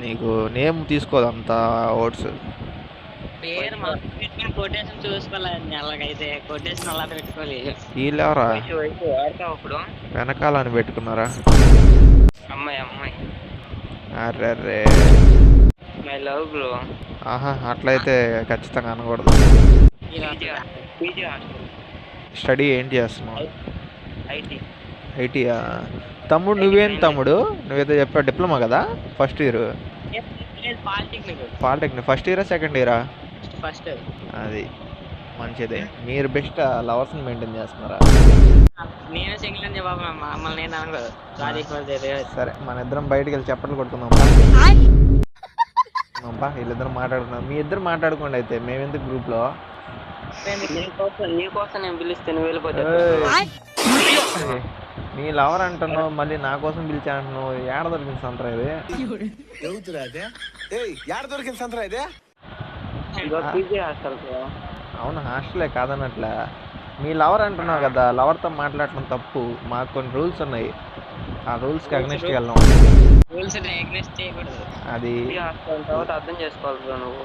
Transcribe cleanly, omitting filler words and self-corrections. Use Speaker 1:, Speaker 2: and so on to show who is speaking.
Speaker 1: నీకు నేమ్ తీసుకోదు అంత ఓట్స్.
Speaker 2: పేరు మాత్రం పెట్టుకుని కొటేషన్ చూసుకోవాలి. అలాగైతే కొటేషన్ అలా పెట్టుకోవాలి.
Speaker 1: వీళ్ళెవరా
Speaker 2: వాడతావు ఇప్పుడు
Speaker 1: వెనకాలని పెట్టుకున్నారా?
Speaker 2: అమ్మాయి
Speaker 1: అర్రే
Speaker 2: మై లవ్ బ్రో.
Speaker 1: ఆహా, అట్లయితే ఖచ్చితంగా అనకూడదు.
Speaker 2: పీజీ హాస్టల్
Speaker 1: స్టడీ ఏంటి చేస్తున్నావు?
Speaker 2: ఐటీ.
Speaker 1: ఐటీయా? తమ్ముడు నువ్వేం తమ్ముడు? నువ్వేదో చెప్పావు డిప్లొమా కదా, ఫస్ట్ ఇయర్. పాలిటెక్నిక్ ఫస్ట్ ఇయరా సెకండ్ ఇయరా?
Speaker 2: ఫస్ట్.
Speaker 1: అది మంచిదే. మీరు బెస్ట్ లవర్స్ని మెయింటైన్ చేస్తున్నారా?
Speaker 2: నేను సింగిల్ అని చెప్పాను మమ్మల్ని నేను అనకూడదు.
Speaker 1: సరే, మన ఇద్దరం బయటకు వెళ్ళి చప్పట్లు కొడుకుందాం బా. వీళ్ళిద్దరు మాట్లాడుకున్నాం, మీ ఇద్దరు మాట్లాడుకోండి. అయితే మేమెందుకు గ్రూప్లో?
Speaker 2: నీకోసం నేను పిలిస్తే నువ్వు వెళ్ళిపోతే
Speaker 1: నీ లవర్ అంటున్నావు, మళ్ళీ నా కోసం పిలిచా అంటున్నావు. ఏడ దొరికింది సంతరా ఇది?
Speaker 2: PG hostel.
Speaker 1: అవును, హాస్టలే కాదన్నట్లే. మీ లవర్ అంటున్నావు కదా, లవర్తో మాట్లాడటం తప్పు. మాకు కొన్ని రూల్స్ ఉన్నాయి, ఆ రూల్స్కి అగ్నెస్ట్ వెళ్ళాం.
Speaker 2: రూల్స్ అగ్నెస్ట్ చేయకూడదు.
Speaker 1: అది
Speaker 2: తర్వాత అర్థం చేసుకోవాలి బ్రో నువ్వు.